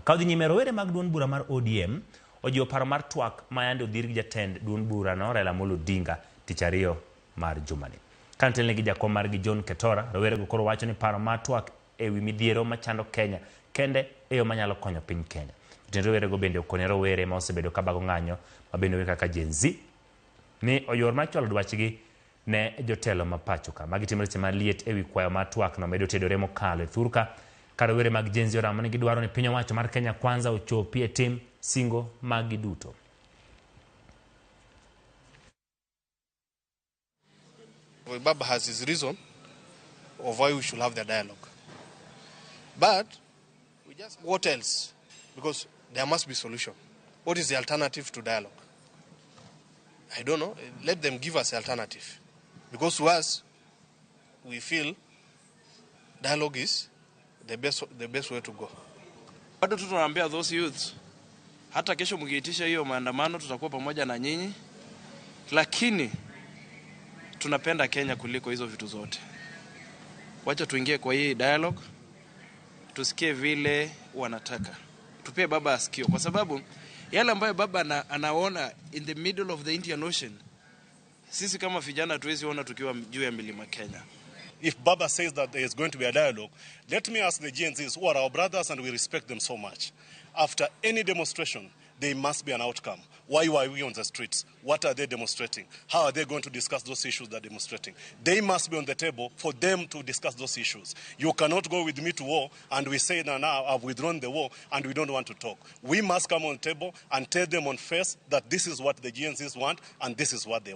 Kaudhi nyime rowere mag duond bura mar ODM ojiwo paro mar twak mayande odhir gi jatend duond bura no Raila Amolo Odinga tich ariyo mar jumani. Kantel negi jakom mar gi John Ketora, rowere go koro wacho ni paro mar twak ewi midhiero machando Kenya kende eyo manyalo konyo piny Kenya. Jotend rowere go bende okone rowere ma osebedo kabago ng'anyo mabende kaka Gen Z ni oyor mar chwalo dwachgi ne jotelo ma pacho ka. Magi timore seche maliet ewi kwayo mar twak no medo tedore mokalo e thurka. Ka rowere mag Gen Z oramo ni gidwaro ni piny owacho mar Kenya Kwanza ochopi e tim singo magi duto. Baba has his reason of why we should have the dialogue. But what else? Because there must be solution. What is the alternative to dialogue? I don't know. Let them give us the alternative. Because to us, we feel dialogue is the best way to go. Bado tunaambia those youths, hata kesho mkiitisha hiyo maandamano tutakuwa pamoja na nyinyi, lakini tunapenda Kenya kuliko hizo vitu zote. Wacha tuingie kwa hii dialogue, tusikie vile wanataka. Tupie baba asikio kwa sababu yale ambayo baba anaona in the middle of the Indian Ocean, sisi kama vijana tuwezi ona tukiwa juu ya milima Kenya. If Baba says that there is going to be a dialogue, let me ask the Gen Zs who are our brothers and we respect them so much. After any demonstration, there must be an outcome. Why are we on the streets? What are they demonstrating? How are they going to discuss those issues they're demonstrating? They must be on the table for them to discuss those issues. You cannot go with me to war and we say, now I've withdrawn the war and we don't want to talk. We must come on the table and tell them on face that this is what the Gen Zs want and this is what they want.